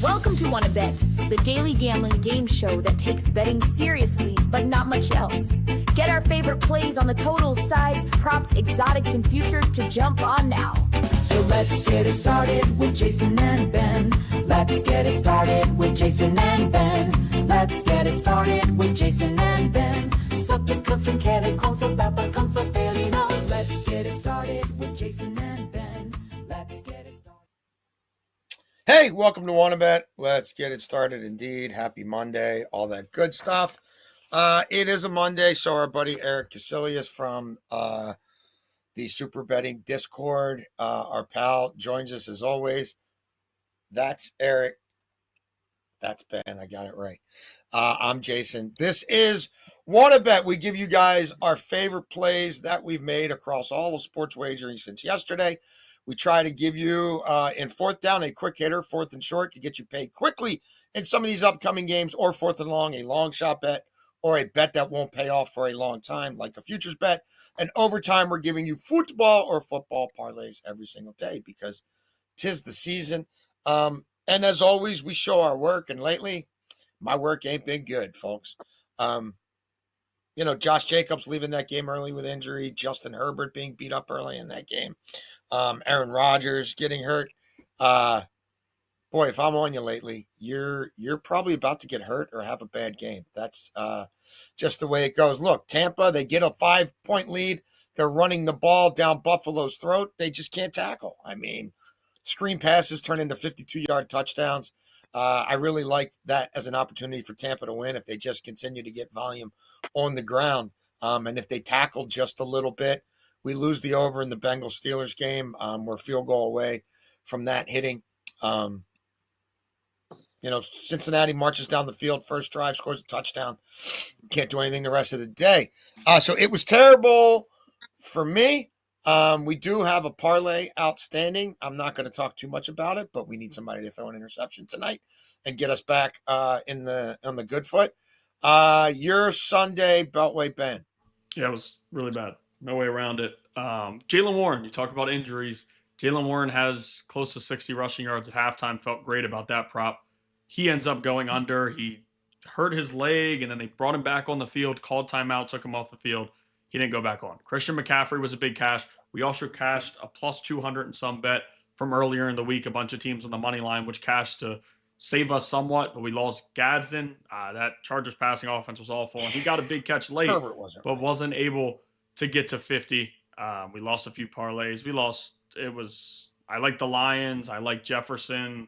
Welcome to Wanna Bet, the daily gambling game show that takes betting seriously, but not much else. Get our favorite plays on the totals, sides, props, exotics, and futures to jump on now. So let's get it started with Jason and Ben. Let's get it started with Jason and Ben. Let's get it started with Jason and Ben. Supplicas som kere konsolata konsolferino. Let's get it started with Jason and Ben. Let's get it started. Hey, welcome to Wanna Bet. Let's get it started indeed. Happy Monday, all that good stuff. It is a Monday, so our buddy Eric Casilius from the Super Betting Discord, our pal, joins us as always. That's Eric. That's Ben. I got it right. I'm Jason. This is Wanna Bet. We give you guys our favorite plays that we've made across all of sports wagering since yesterday. We try to give you, in fourth down, a quick hitter, fourth and short, to get you paid quickly in some of these upcoming games, or fourth and long, a long shot bet, or a bet that won't pay off for a long time, like a futures bet. And overtime, we're giving you football or football parlays every single day because 'tis the season. And as always, we show our work, and lately, my work ain't been good, folks. Josh Jacobs leaving that game early with injury, Justin Herbert being beat up early in that game. Aaron Rodgers getting hurt. Boy, if I'm on you lately, you're probably about to get hurt or have a bad game. That's just the way it goes. Look, Tampa, they get a 5-point lead. They're running the ball down Buffalo's throat. They just can't tackle. I mean, screen passes turn into 52-yard touchdowns. I really like that as an opportunity for Tampa to win if they just continue to get volume on the ground. And if they tackle just a little bit, we lose the over in the Bengals-Steelers game. We're a field goal away from that hitting. Cincinnati marches down the field, first drive, scores a touchdown. Can't do anything the rest of the day. So it was terrible for me. We do have a parlay outstanding. I'm not going to talk too much about it, but we need somebody to throw an interception tonight and get us back on the good foot. Your Sunday Beltway, Ben. Yeah, it was really bad. No way around it. Jaylen Warren, you talk about injuries. Jaylen Warren has close to 60 rushing yards at halftime. Felt great about that prop. He ends up going under. He hurt his leg, and then they brought him back on the field, called timeout, took him off the field. He didn't go back on. Christian McCaffrey was a big cash. We also cashed a plus 200 and some bet from earlier in the week, a bunch of teams on the money line, which cashed to save us somewhat, but we lost Gadsden. That Chargers passing offense was awful, and he got a big catch late, but wasn't able to get to 50. We lost a few parlays. I like the Lions. I like Jefferson.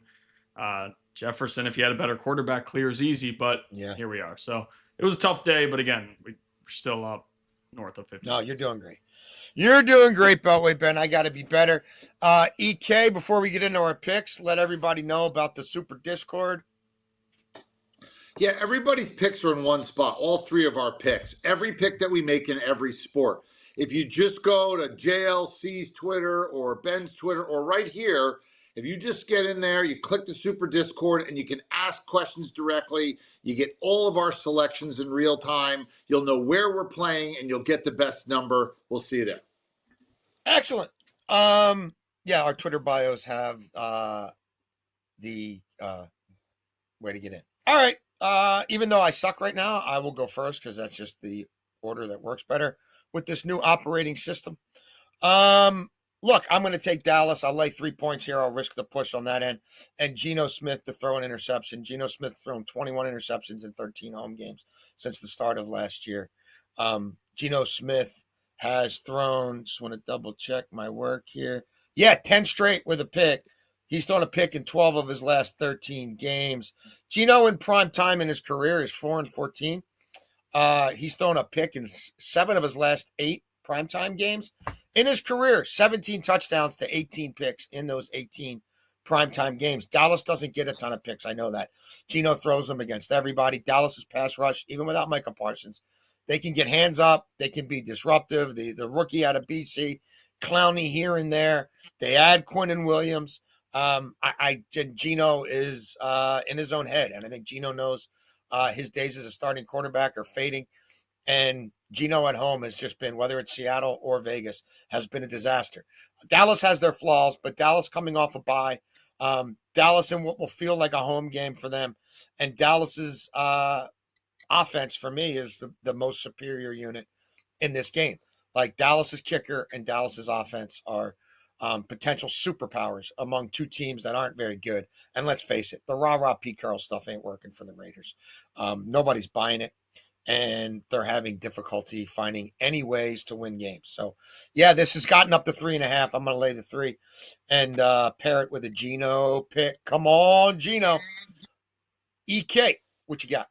Jefferson, if he had a better quarterback, clears easy, but Here we are. So it was a tough day, but again, we're still up north of 50. No, you're doing great. You're doing great, Beltway, Ben. I got to be better. EK, before we get into our picks, let everybody know about the Super Discord. Yeah, everybody's picks are in one spot, all three of our picks. Every pick that we make in every sport. If you just go to JLC's Twitter or Ben's Twitter or right here, if you just get in there, you click the Super Discord and you can ask questions directly. You get all of our selections in real time. You'll know where we're playing and you'll get the best number. We'll see you there. Excellent. Our Twitter bios have the way to get in. All right. Even though I suck right now, I will go first because that's just the order that works better with this new operating system. Look, I'm going to take Dallas. I'll lay 3 points here. I'll risk the push on that end. And Geno Smith to throw an interception. Geno Smith thrown 21 interceptions in 13 home games since the start of last year. Geno Smith has thrown, just want to double check my work here. 10 straight with a pick. He's thrown a pick in 12 of his last 13 games. Geno in prime time in his career is 4-14. He's thrown a pick in 7 of his last 8 primetime games. In his career, 17 touchdowns to 18 picks in those 18 primetime games. Dallas doesn't get a ton of picks. I know that. Geno throws them against everybody. Dallas's pass rush, even without Micah Parsons, they can get hands up. They can be disruptive. The rookie out of BC, Clowney here and there. They add Quinnen Williams. Geno is in his own head, and I think Geno knows his days as a starting quarterback are fading. And Geno at home has just been, whether it's Seattle or Vegas, has been a disaster. Dallas has their flaws, but Dallas coming off a bye, Dallas in what will feel like a home game for them. And Dallas's offense for me is the most superior unit in this game. Like Dallas's kicker and Dallas's offense are potential superpowers among two teams that aren't very good. And let's face it, the rah-rah Pete Carroll stuff ain't working for the Raiders. Nobody's buying it, and they're having difficulty finding any ways to win games. So, yeah, this has gotten up to 3.5. I'm going to lay the 3 and pair it with a Geno pick. Come on, Geno. EK, what you got?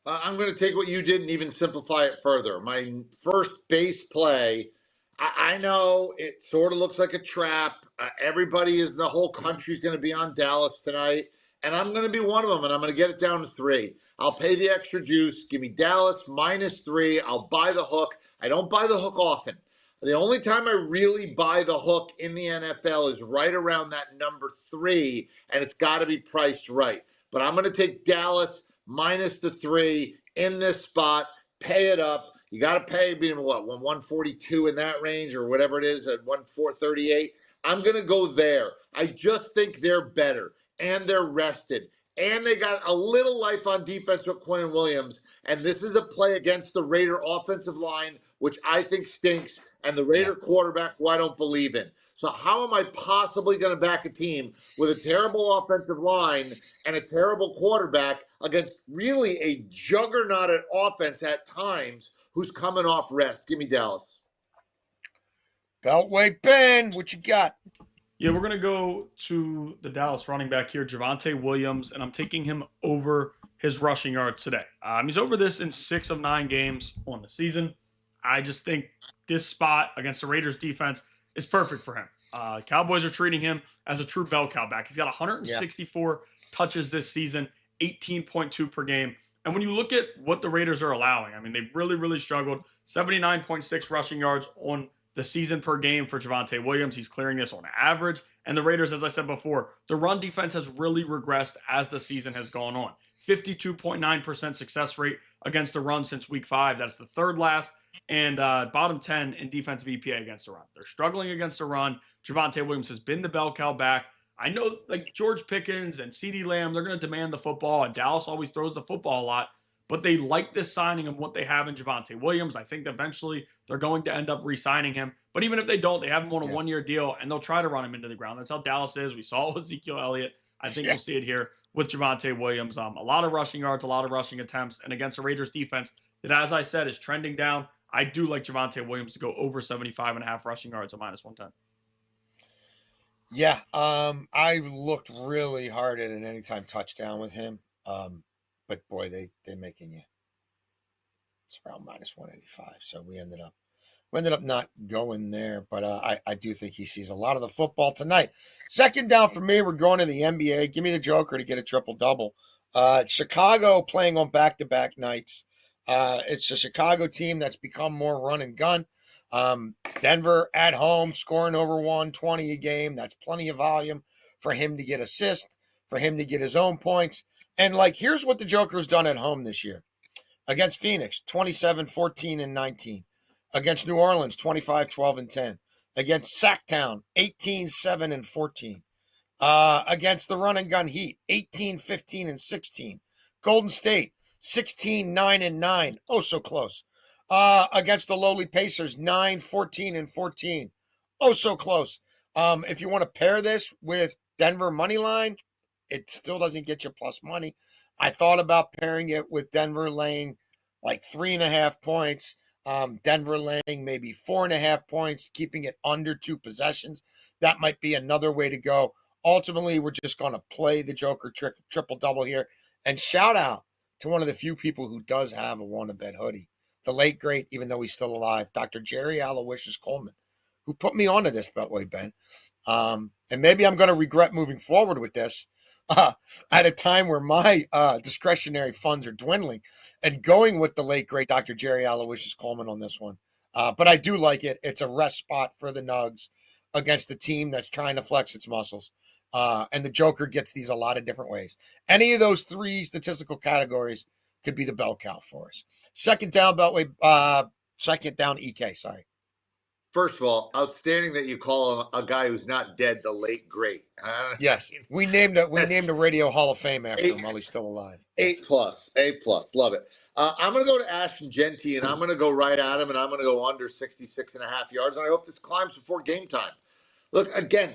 I'm going to take what you did and even simplify it further. My first base play, I know it sort of looks like a trap. Everybody the whole country's going to be on Dallas tonight, and I'm going to be one of them, and I'm going to get it down to 3. I'll pay the extra juice. Give me Dallas -3. I'll buy the hook. I don't buy the hook often. The only time I really buy the hook in the NFL is right around that number 3, and it's got to be priced right. But I'm going to take Dallas -3 in this spot, pay it up. You got to pay being what, 142 in that range or whatever it is at 1,438. I'm going to go there. I just think they're better and they're rested and they got a little life on defense with Quinn Williams. And this is a play against the Raider offensive line, which I think stinks, and the Raider quarterback, who I don't believe in. So how am I possibly going to back a team with a terrible offensive line and a terrible quarterback against really a juggernaut at offense at times who's coming off rest? Give me Dallas. Beltway Ben, what you got? Yeah, we're going to go to the Dallas running back here, Javonte Williams, and I'm taking him over his rushing yards today. He's over this in 6 of 9 games on the season. I just think this spot against the Raiders defense is perfect for him. Cowboys are treating him as a true bell cow back. He's got 164 touches this season, 18.2 per game. And when you look at what the Raiders are allowing, I mean, they've really, really struggled. 79.6 rushing yards on the season per game for Javonte Williams. He's clearing this on average. And the Raiders, as I said before, the run defense has really regressed as the season has gone on. 52.9% success rate against the run since week 5. That's the third last. And bottom 10 in defensive EPA against the run. They're struggling against the run. Javonte Williams has been the bell cow back. I know, like George Pickens and CeeDee Lamb, they're going to demand the football, and Dallas always throws the football a lot, but they like this signing and what they have in Javonte Williams. I think eventually they're going to end up re-signing him. But even if they don't, they have him on a one-year deal, and they'll try to run him into the ground. That's how Dallas is. We saw it with Ezekiel Elliott. I think we'll see it here with Javonte Williams. A lot of rushing yards, a lot of rushing attempts, and against the Raiders defense that, as I said, is trending down. I do like Javonte Williams to go over 75.5 rushing yards at -110. Yeah, I've looked really hard at an anytime touchdown with him. But boy, they're making you. It's around -185. So we ended up not going there. But I do think he sees a lot of the football tonight. Second down for me. We're going to the NBA. Give me the Joker to get a triple-double. Chicago playing on back-to-back nights. It's a Chicago team that's become more run and gun. Denver at home scoring over 120 a game. That's plenty of volume for him to get assists, for him to get his own points. And here's what the Joker's done at home this year. Against Phoenix, 27-14-19. Against New Orleans, 25-12-10. Against Sacktown, 18-7-14. Against the run and gun Heat, 18-15-16. Golden State, 16-9-9. Oh, so close. Against the lowly Pacers, 9-14-14. Oh, so close. If you want to pair this with Denver money line, it still doesn't get you plus money. I thought about pairing it with Denver laying 3.5 points. Denver laying maybe 4.5 points, keeping it under 2 possessions. That might be another way to go. Ultimately, we're just going to play the Joker triple-double here. And shout out to one of the few people who does have a want-to-bet hoodie. The late, great, even though he's still alive, Dr. Jerry Aloysius Coleman, who put me onto this Beltway, Ben. And maybe I'm going to regret moving forward with this at a time where my discretionary funds are dwindling and going with the late, great Dr. Jerry Aloysius Coleman on this one. But I do like it. It's a rest spot for the Nugs against a team that's trying to flex its muscles. And the Joker gets these a lot of different ways. Any of those 3 statistical categories could be the bell cow for us. Second down, Beltway. Second down, EK, sorry. First of all, outstanding that you call a guy who's not dead the late great. Yes, we named a Radio Hall of Fame after him while he's still alive. A plus, love it. I'm going to go to Ashton Genty, and I'm going to go right at him, and I'm going to go under 66.5 yards, and I hope this climbs before game time. Look, again,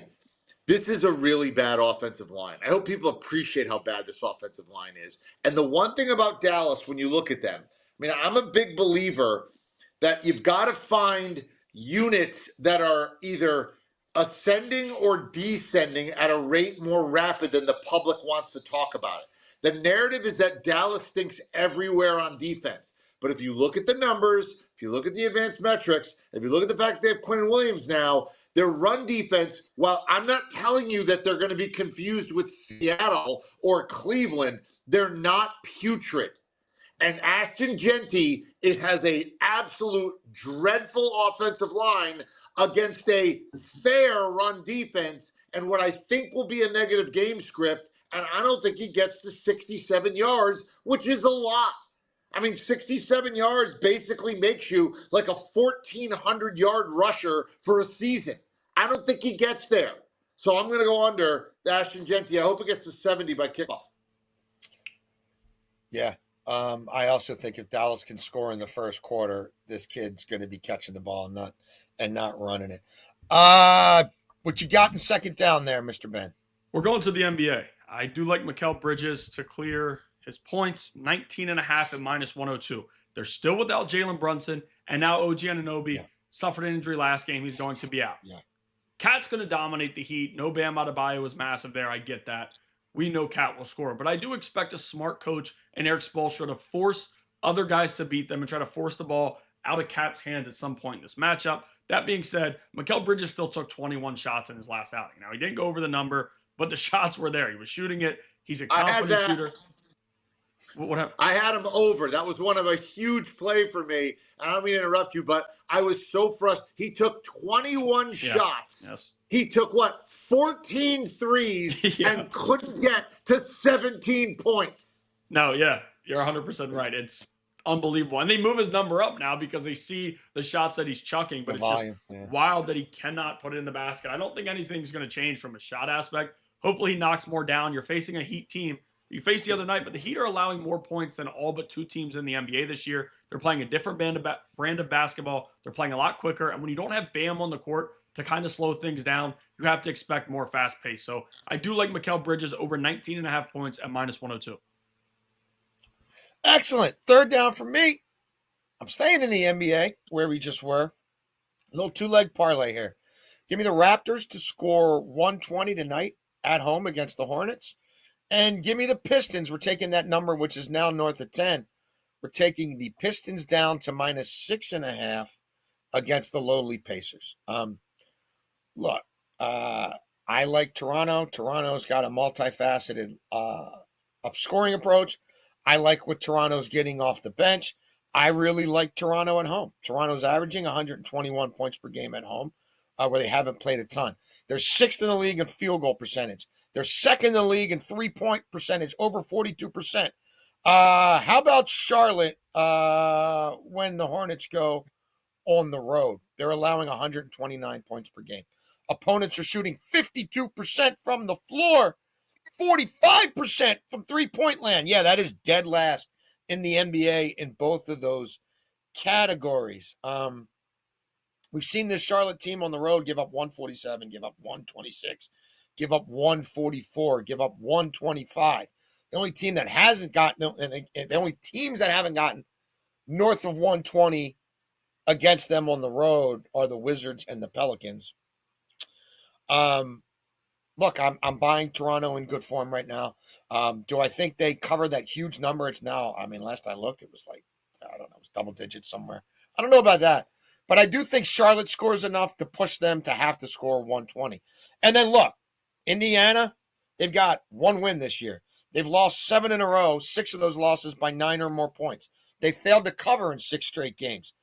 this is a really bad offensive line. I hope people appreciate how bad this offensive line is. And the one thing about Dallas, when you look at them, I mean, I'm a big believer that you've got to find units that are either ascending or descending at a rate more rapid than the public wants to talk about it. The narrative is that Dallas stinks everywhere on defense. But if you look at the numbers, if you look at the advanced metrics, if you look at the fact they have Quinn Williams now, their run defense, while I'm not telling you that they're going to be confused with Seattle or Cleveland, they're not putrid. And Ashton Genty has a absolute dreadful offensive line against a fair run defense and what I think will be a negative game script. And I don't think he gets to 67 yards, which is a lot. I mean, 67 yards basically makes you like a 1,400-yard rusher for a season. I don't think he gets there. So I'm going to go under Ashton Genty. I hope it gets to 70 by kickoff. Yeah. I also think if Dallas can score in the first quarter, this kid's going to be catching the ball and not running it. What you got in second down there, Mr. Ben? We're going to the NBA. I do like Mikal Bridges to clear his points, 19.5 at -102. They're still without Jalen Brunson, and now OG Anunoby suffered an injury last game. He's going to be out. Yeah. Cat's going to dominate the Heat. No Bam Adebayo was massive there. I get that. We know Cat will score. But I do expect a smart coach and Eric Spoelstra to force other guys to beat them and try to force the ball out of Cat's hands at some point in this matchup. That being said, Mikal Bridges still took 21 shots in his last outing. Now, he didn't go over the number, but the shots were there. He was shooting it. He's a confident shooter. What happened? I had him over. That was one of a huge play for me. I don't mean to interrupt you, but I was so frustrated. He took 21 shots. Yes. He took, 14 threes and couldn't get to 17 points. No, yeah, you're 100% right. It's unbelievable. And they move his number up now because they see the shots that he's chucking, but it's just wild that he cannot put it in the basket. I don't think anything's going to change from a shot aspect. Hopefully he knocks more down. You're facing a Heat team you faced the other night, but the Heat are allowing more points than all but two teams in the NBA this year. They're playing a different brand of basketball. They're playing a lot quicker. And when you don't have Bam on the court to kind of slow things down, you have to expect more fast pace. So I do like Mikal Bridges over 19.5 points at -102. Excellent. Third down for me. I'm staying in the NBA where we just were. A little two-leg parlay here. Give me the Raptors to score 120 tonight at home against the Hornets. And give me the Pistons. We're taking that number, which is now north of 10. We're taking the Pistons down to -6.5 against the lowly Pacers. Look, I like Toronto. Toronto's got a multifaceted scoring approach. I like what Toronto's getting off the bench. I really like Toronto at home. Toronto's averaging 121 points per game at home, where they haven't played a ton. They're sixth in the league in field goal percentage. They're second in the league in three-point percentage, over 42%. How about Charlotte when the Hornets go on the road? They're allowing 129 points per game. Opponents are shooting 52% from the floor, 45% from three-point land. Yeah, that is dead last in the NBA in both of those categories. We've seen this Charlotte team on the road give up 147, give up 126, give up 144, give up 125. The only team that hasn't gotten, the only teams that haven't gotten north of 120 against them on the road are the Wizards and the Pelicans. Look, I'm buying Toronto in good form right now. Do I think they cover that huge number? It's now, last I looked, it was like, I don't know, it was double digits somewhere. I don't know about that. But I do think Charlotte scores enough to push them to have to score 120. And then look, Indiana, they've got one win this year. They've lost 7 in a row, 6 of those losses by 9 or more points. They failed to cover in 6 straight games.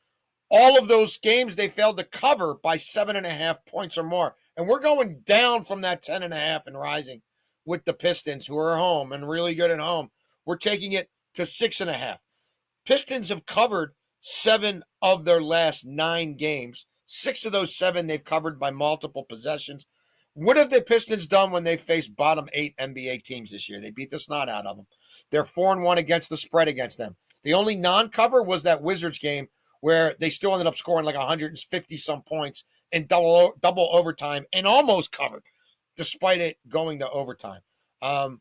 All of those games, they failed to cover by 7.5 points or more. And we're going down from that 10.5 and rising with the Pistons, who are home and really good at home. We're taking it to 6.5. Pistons have covered 7 of their last 9 games. 6 of those 7 they've covered by multiple possessions. What have the Pistons done when they faced bottom 8 NBA teams this year? They beat the snot out of them. They're 4-1 against the spread against them. The only non-cover was that Wizards game where they still ended up scoring like 150-some points in double overtime and almost covered, despite it going to overtime.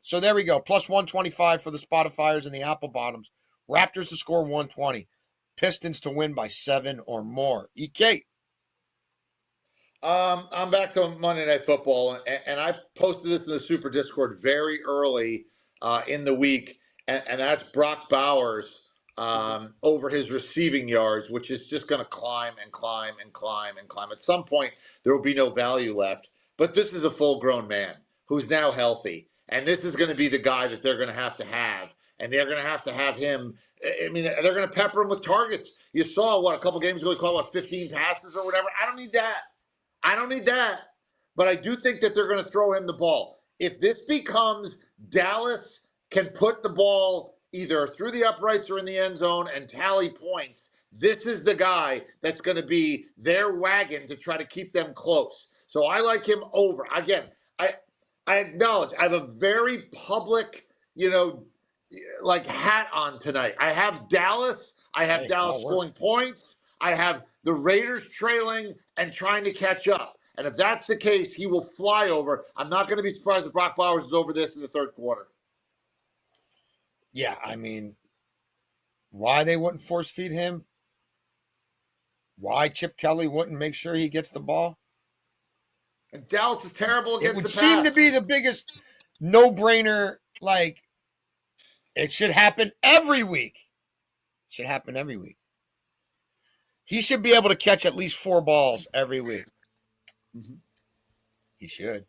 So there we go. Plus 125 for the Spotifyers and the Apple Bottoms. Raptors to score 120. Pistons to win by 7 or more. EK. I'm back to Monday Night Football, and I posted this in the Super Discord very early in the week, and that's Brock Bowers over his receiving yards, which is just going to climb and climb and climb and climb. At some point, there will be no value left. But this is a full-grown man who's now healthy, and this is going to be the guy that they're going to have, and they're going to have him. I mean, they're going to pepper him with targets. You saw, a couple games ago, he caught, 15 passes or whatever. I don't need that. But I do think that they're going to throw him the ball. If this becomes Dallas can put the ball either through the uprights or in the end zone and tally points, this is the guy that's going to be their wagon to try to keep them close. So I like him over. Again, I acknowledge I have a very public, hat on tonight. I have Dallas. I have Dallas scoring points. I have the Raiders trailing and trying to catch up. And if that's the case, he will fly over. I'm not going to be surprised if Brock Bowers is over this in the third quarter. Yeah, I mean, why they wouldn't force feed him? Why Chip Kelly wouldn't make sure he gets the ball? And Dallas is terrible against the pass. It would seem to be the biggest no-brainer. Like, it should happen every week. He should be able to catch at least 4 balls every week. Mm-hmm. He should.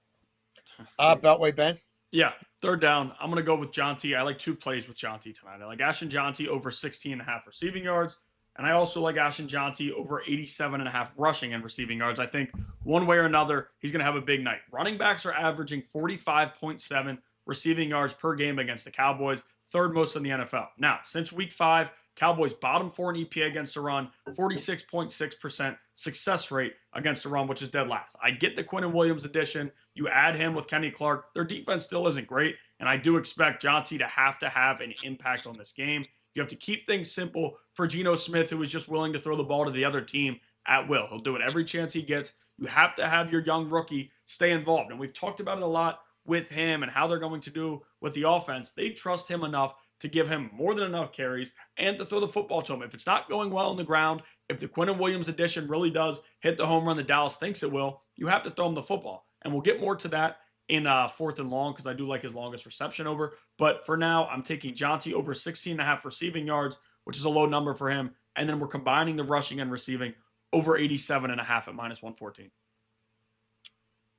Beltway Ben? Yeah, third down. I'm going to go with Jonty. I like 2 plays with Jonty tonight. I like Ashton Jonty over 16.5 receiving yards. And I also like Ashton Jonty over 87.5 rushing and receiving yards. I think one way or another, he's going to have a big night. Running backs are averaging 45.7 receiving yards per game against the Cowboys, third most in the NFL. Now, since week 5, Cowboys bottom 4 in EPA against the run, 46.6% success rate against the run, which is dead last. I get the Quinnen Williams addition. You add him with Kenny Clark. Their defense still isn't great, and I do expect Jonty to have an impact on this game. You have to keep things simple for Geno Smith, who is just willing to throw the ball to the other team at will. He'll do it every chance he gets. You have to have your young rookie stay involved, and we've talked about it a lot with him and how they're going to do with the offense. They trust him enough to give him more than enough carries and to throw the football to him. If it's not going well on the ground, if the Quinnen Williams addition really does hit the home run that Dallas thinks it will, you have to throw him the football. And we'll get more to that in 4th and long because I do like his longest reception over. But for now, I'm taking Jonty over 16.5 receiving yards, which is a low number for him. And then we're combining the rushing and receiving over 87.5 at minus 114.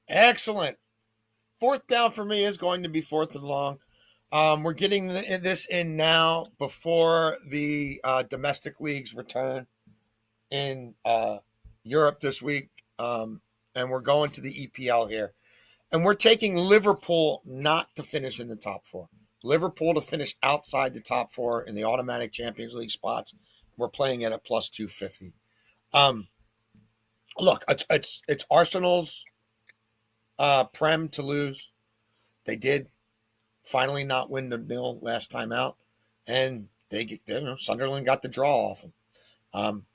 Excellent. 4th down for me is going to be 4th and long. We're getting this in now before the domestic leagues return in Europe this week. And we're going to the EPL here. And we're taking Liverpool not to finish in the top 4. Liverpool to finish outside the top 4 in the automatic Champions League spots. We're playing it at plus 250. Look, it's Arsenal's Prem to lose. They did finally not win the nil last time out, and Sunderland got the draw off them.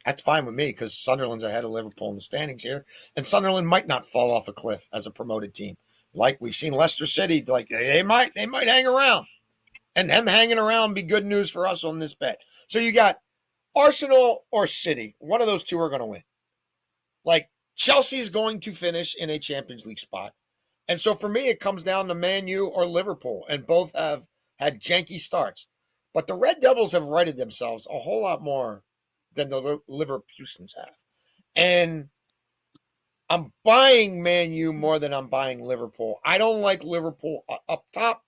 That's fine with me because Sunderland's ahead of Liverpool in the standings here, and Sunderland might not fall off a cliff as a promoted team. Like we've seen Leicester City, like they might hang around, and them hanging around be good news for us on this bet. So you got Arsenal or City. One of those two are going to win. Like Chelsea's going to finish in a Champions League spot. And so for me, it comes down to Man U or Liverpool, and both have had janky starts. But the Red Devils have righted themselves a whole lot more than the Liverpoolians have. And I'm buying Man U more than I'm buying Liverpool. I don't like Liverpool up top.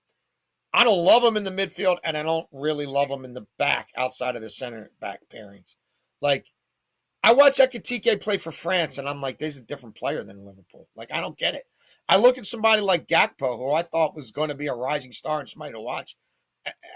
I don't love them in the midfield, and I don't really love them in the back outside of the center back pairings. Like, I watch Ekitike play for France, and I'm like, there's a different player than Liverpool. Like, I don't get it. I look at somebody like Gakpo, who I thought was going to be a rising star and somebody to watch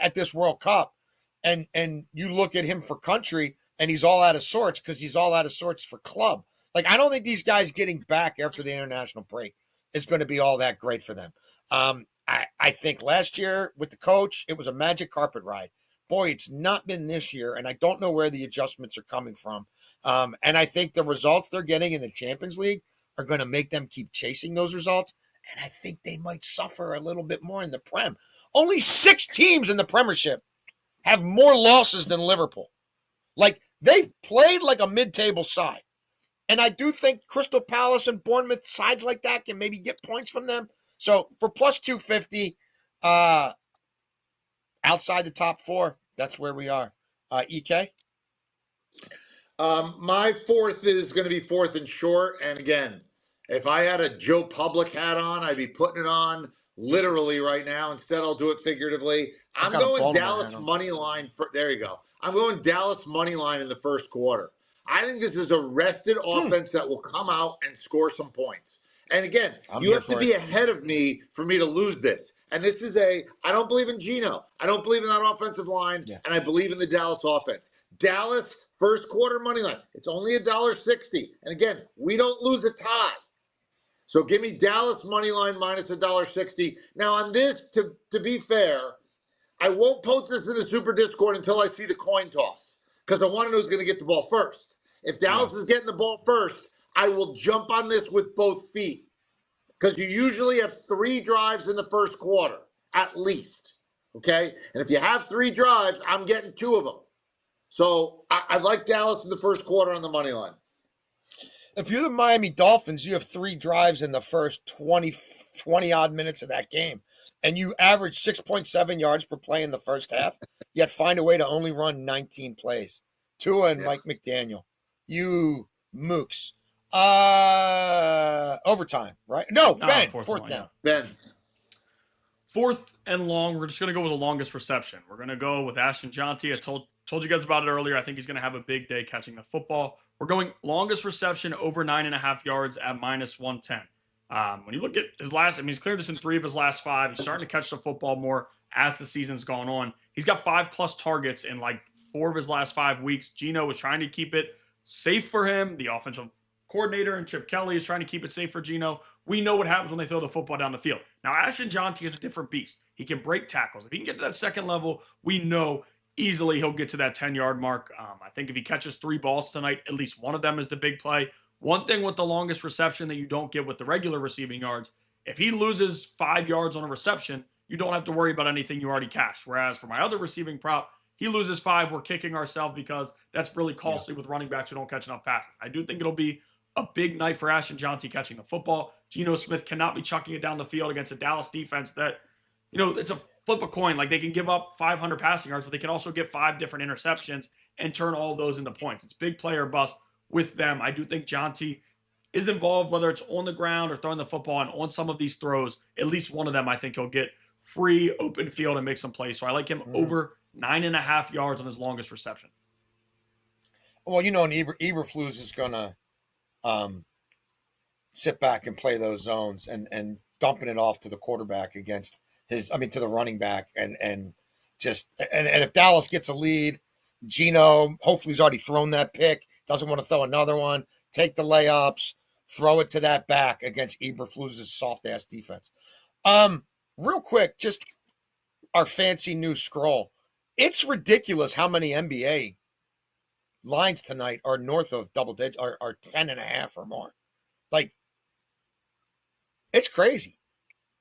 at this World Cup, and you look at him for country, and he's all out of sorts because he's all out of sorts for club. Like, I don't think these guys getting back after the international break is going to be all that great for them. I think last year with the coach, it was a magic carpet ride. Boy, it's not been this year, and I don't know where the adjustments are coming from. And I think the results they're getting in the Champions League are going to make them keep chasing those results. And I think they might suffer a little bit more in the Prem. Only 6 teams in the Premiership have more losses than Liverpool. Like, they've played like a mid-table side. And I do think Crystal Palace and Bournemouth, sides like that, can maybe get points from them. So for plus 250, outside the top 4, that's where we are. EK? My fourth is going to be fourth and short. And again, if I had a Joe Public hat on, I'd be putting it on literally right now. Instead, I'll do it figuratively. I'm going Dallas money line. There you go. I'm going Dallas money line in the first quarter. I think this is a rested offense that will come out and score some points. And again, you have to be ahead of me for me to lose this. And this is I don't believe in Geno. I don't believe in that offensive line. Yeah. And I believe in the Dallas offense. Dallas, first quarter money line. It's only $1.60. And again, we don't lose a tie. So give me Dallas money line minus $1.60. Now on this, to be fair, I won't post this in the Super Discord until I see the coin toss. Because I want to know who's going to get the ball first. If Dallas is getting the ball first, I will jump on this with both feet. Because you usually have 3 drives in the first quarter, at least. Okay? And if you have 3 drives, I'm getting 2 of them. So I like Dallas in the first quarter on the money line. If you're the Miami Dolphins, you have 3 drives in the first 20 odd minutes of that game. And you average 6.7 yards per play in the first half, yet find a way to only run 19 plays. Tua and Mike McDaniel. You mooks. Overtime, right? No, Ben. Fourth down. Ben. Fourth and long. We're just going to go with the longest reception. We're going to go with Ashton Jonty. I told you guys about it earlier. I think he's going to have a big day catching the football. We're going longest reception over 9.5 yards at minus 110. When you look at his last, he's cleared this in 3 of his last 5. He's starting to catch the football more as the season's gone on. He's got 5+ targets in like 4 of his last 5 weeks. Geno was trying to keep it safe for him. The offensive coordinator and Chip Kelly is trying to keep it safe for Geno. We know what happens when they throw the football down the field. Now, Ashton Jonty is a different beast. He can break tackles. If he can get to that second level, we know easily he'll get to that 10-yard mark. I think if he catches 3 balls tonight, at least one of them is the big play. One thing with the longest reception that you don't get with the regular receiving yards, if he loses 5 yards on a reception, you don't have to worry about anything you already cashed. Whereas for my other receiving prop, he loses 5, we're kicking ourselves because that's really costly with running backs who don't catch enough passes. I do think it'll be a big night for Ashton Jonty catching the football. Geno Smith cannot be chucking it down the field against a Dallas defense that, it's a flip a coin. Like, they can give up 500 passing yards, but they can also get 5 different interceptions and turn all of those into points. It's big play or bust with them. I do think Jonty is involved, whether it's on the ground or throwing the football, and on some of these throws, at least one of them, I think he'll get free open field and make some plays. So I like him over 9.5 yards on his longest reception. Well, and Eberflus is going to sit back and play those zones and dumping it off to the quarterback against to the running back and if Dallas gets a lead, Geno hopefully he's already thrown that pick, doesn't want to throw another one, take the layups, throw it to that back against Eberflus's soft ass defense. Real quick, just our fancy new scroll. It's ridiculous how many NBA lines tonight are north of double digit, are 10.5 or more. Like, it's crazy.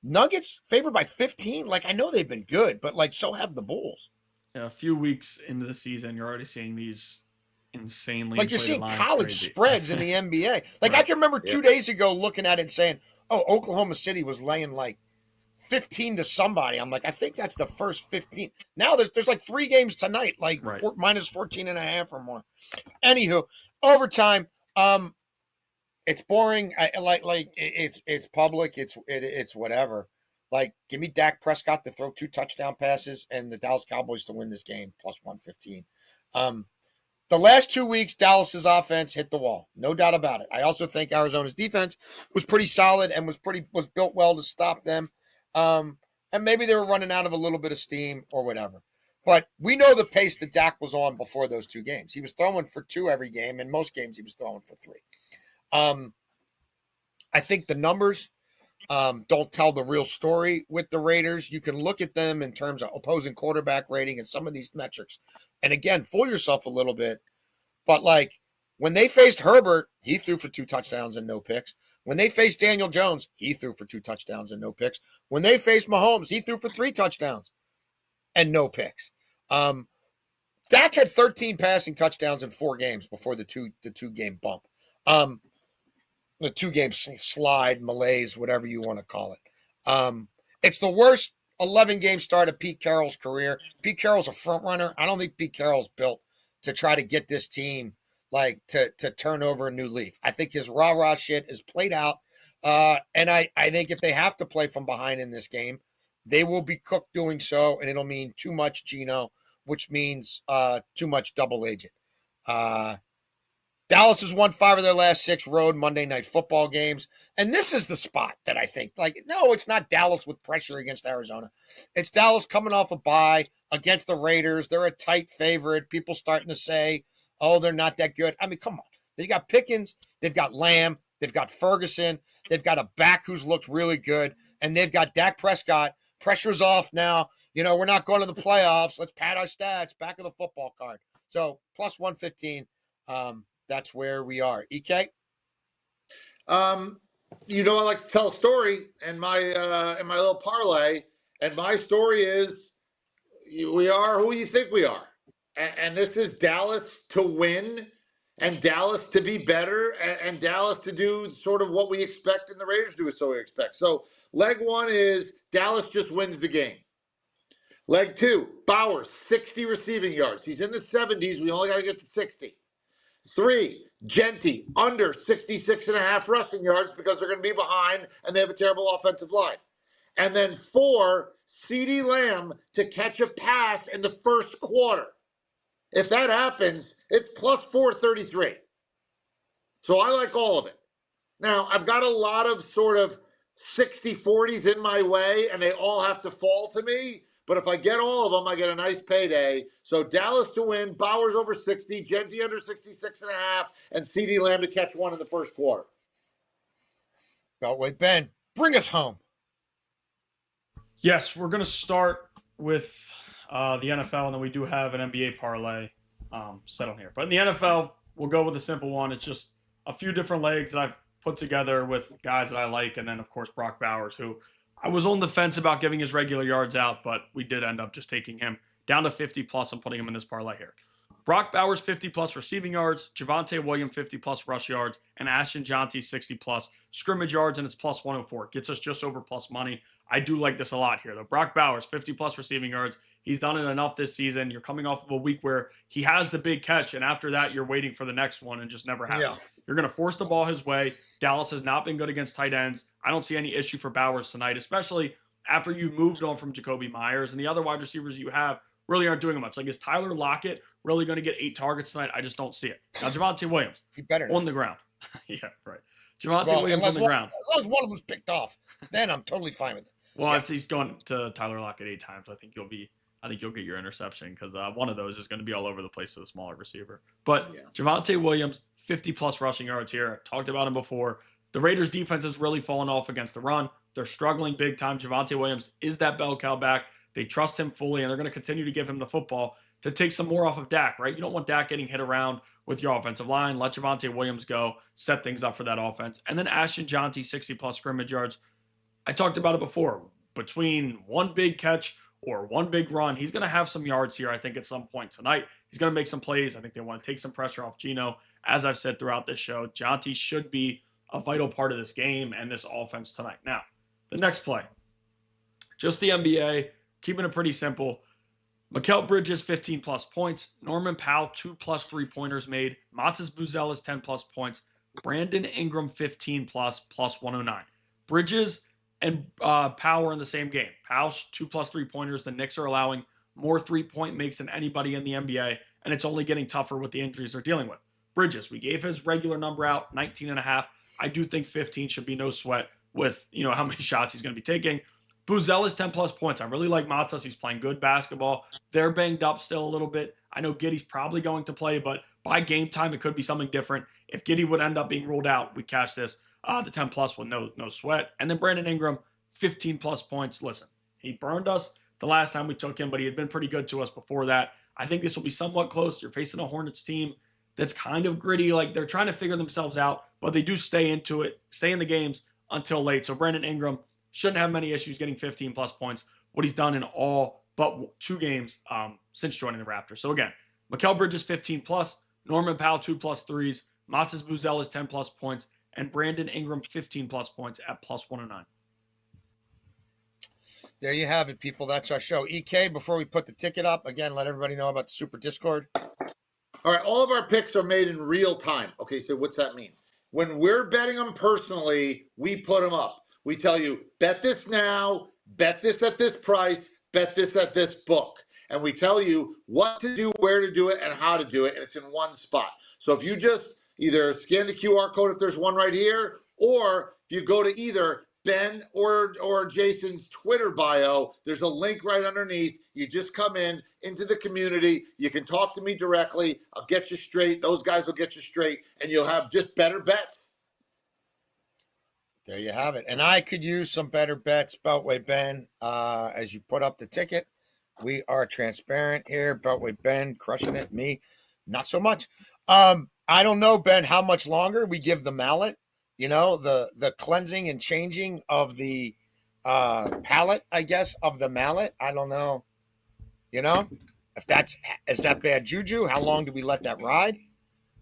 Nuggets favored by 15. Like, I know they've been good, but so have the Bulls. Yeah, a few weeks into the season, you're already seeing these insanely you're seeing college crazy spreads in the NBA. Right. I can remember 2 days ago looking at it and saying, "Oh, Oklahoma City was laying 15 to somebody." I'm like, I think that's the first 15. Now there's 3 games tonight, minus 14.5 or more. Anywho, overtime. It's boring. It's public. It's whatever. Give me Dak Prescott to throw 2 touchdown passes and the Dallas Cowboys to win this game plus 115. The last 2 weeks, Dallas's offense hit the wall, no doubt about it. I also think Arizona's defense was pretty solid and was built well to stop them. And maybe they were running out of a little bit of steam or whatever. But we know the pace that Dak was on before those 2 games. He was throwing for 2 every game, and most games he was throwing for 3. I think the numbers don't tell the real story with the Raiders. You can look at them in terms of opposing quarterback rating and some of these metrics. And again, fool yourself a little bit. But like when they faced Herbert, he threw for 2 touchdowns and no picks. When they faced Daniel Jones, he threw for 2 touchdowns and no picks. When they faced Mahomes, he threw for 3 touchdowns and no picks. Dak had 13 passing touchdowns in 4 games before the two game bump. The 2-game slide, malaise, whatever you want to call it. It's the worst 11-game start of Pete Carroll's career. Pete Carroll's a front runner. I don't think Pete Carroll's built to try to get this team like to turn over a new leaf. I think his rah-rah shit is played out. And I think if they have to play from behind in this game, they will be cooked doing so, and it'll mean too much Geno, which means too much double agent. Dallas has won 5 of their last 6 road Monday Night Football games. And this is the spot that I think, like, no, it's not Dallas with pressure against Arizona. It's Dallas coming off a bye against the Raiders. They're a tight favorite. People starting to say, oh, they're not that good. I mean, come on. They got Pickens. They've got Lamb. They've got Ferguson. They've got a back who's looked really good. And they've got Dak Prescott. Pressure's off now. You know, we're not going to the playoffs. Let's pad our stats. Back of the football card. So, plus 115. That's where we are. EK? You know, I like to tell a story in my little parlay, and my story is we are who you think we are, and this is Dallas to win, and Dallas to be better, and Dallas to do sort of what we expect, and the Raiders do so we expect. So leg 1 is Dallas just wins the game. Leg 2, Bowers 60 receiving yards. He's in the 70s. We only got to get to 60. 3, Genty, under 66.5 rushing yards because they're going to be behind and they have a terrible offensive line. And then 4, CeeDee Lamb to catch a pass in the first quarter. If that happens, it's plus 433. So I like all of it. Now, I've got a lot of sort of 60-40s in my way, and they all have to fall to me. But if I get all of them, I get a nice payday. So Dallas to win, Bowers over 60, Genty under 66.5, and CeeDee Lamb to catch one in the first quarter. Beltway Ben, bring us home. Yes, we're going to start with the NFL, and then we do have an NBA parlay set on here. But in the NFL, we'll go with a simple one. It's just a few different legs that I've put together with guys that I like, and then, of course, Brock Bowers, who I was on the fence about giving his regular yards out, but we did end up just taking him down to 50+ and putting him in this parlay here. Brock Bowers, 50+ receiving yards, Javonte Williams, 50+ rush yards, and Ashton Jonty, 60+ scrimmage yards, and it's plus 104. Gets us just over plus money. I do like this a lot here, though. Brock Bowers, 50+ receiving yards. He's done it enough this season. You're coming off of a week where he has the big catch, and after that, you're waiting for the next one and just never happens. Yeah. You're going to force the ball his way. Dallas has not been good against tight ends. I don't see any issue for Bowers tonight, especially after you moved on from Jacoby Myers, and the other wide receivers you have really aren't doing much. Like, is Tyler Lockett really going to get 8 targets tonight? I just don't see it. Now, Javonte Williams, he better on the ground. Yeah, right. Javonte Williams on the ground. As long as one of them's picked off, then I'm totally fine with it. Well, if he's going to Tyler Lockett 8 times, I think you'll get your interception because one of those is going to be all over the place to the smaller receiver. But Javonte Williams, 50+ rushing yards here. I talked about him before. The Raiders' defense has really fallen off against the run. They're struggling big time. Javonte Williams is that bell cow back. They trust him fully, and they're going to continue to give him the football to take some more off of Dak, right? You don't want Dak getting hit around with your offensive line. Let Javonte Williams go, set things up for that offense. And then Ashton Jonty, 60+ scrimmage yards. I talked about it before. Between one big catch or one big run, he's going to have some yards here, I think, at some point tonight. He's going to make some plays. I think they want to take some pressure off Geno. As I've said throughout this show, Jonty should be a vital part of this game and this offense tonight. Now, the next play. Just the NBA, keeping it pretty simple. Mikal Bridges, 15+ points. Norman Powell, 2+ 3-pointers made. Matas Buzelis, 10+ points. Brandon Ingram, 15+, plus 109. Bridges and Powell are in the same game. Powell's 2+ 3-pointers. The Knicks are allowing more 3-point makes than anybody in the NBA, and it's only getting tougher with the injuries they're dealing with. Bridges, we gave his regular number out, 19.5. I do think 15 should be no sweat with, how many shots he's going to be taking. Buzelis, 10+ points. I really like Matas. He's playing good basketball. They're banged up still a little bit. I know Giddey's probably going to play, but by game time, it could be something different. If Giddy would end up being ruled out, we cash this the 10 plus with no sweat. And then Brandon Ingram, 15 plus points. Listen, he burned us the last time we took him, but he had been pretty good to us before that. I think this will be somewhat close. You're facing a Hornets team that's kind of gritty. Like they're trying to figure themselves out, but they do stay into it, stay in the games until late. So Brandon Ingram shouldn't have many issues getting 15 plus points. What he's done in all but 2 games since joining the Raptors. So again, Mikal Bridges 15 plus, Norman Powell 2 plus threes, Matas Buzel is 10 plus points, and Brandon Ingram 15 plus points at plus 109. There you have it, people. That's our show. EK, before we put the ticket up, again, let everybody know about the Super Discord. All right, all of our picks are made in real time. Okay, so what's that mean? When we're betting them personally, we put them up. We tell you, bet this now, bet this at this price, bet this at this book. And we tell you what to do, where to do it, and how to do it, and it's in one spot. So if you just either scan the QR code if there's one right here, or if you go to either Ben or Jason's Twitter bio, there's a link right underneath. You just come into the community. You can talk to me directly. I'll get you straight. Those guys will get you straight, and you'll have just better bets. There you have it. And I could use some better bets, Beltway Ben, as you put up the ticket. We are transparent here. Beltway Ben crushing it. Me, not so much. I don't know, Ben, how much longer we give the mallet. You know, the cleansing and changing of the palate, I guess, of the mallet. I don't know. You know, is that bad juju? How long do we let that ride?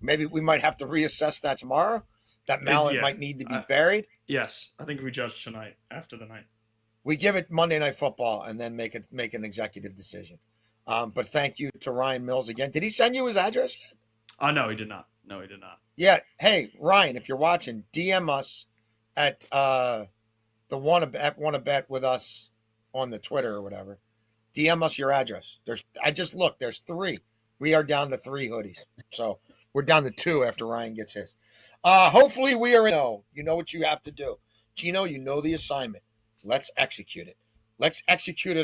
Maybe we might have to reassess that tomorrow. That mallet might need to be buried. Yes, I think we judge tonight after the night. We give it Monday Night Football and then make an executive decision. But thank you to Ryan Mills again. Did he send you his address yet? No, he did not. Yeah. Hey, Ryan, if you're watching, DM us at wanna bet with us on the Twitter or whatever. DM us your address. I just looked. There's 3. We are down to 3 hoodies. So we're down to 2 after Ryan gets his. Hopefully we are in. You know what you have to do. Gino, you know the assignment. Let's execute it. Let's execute it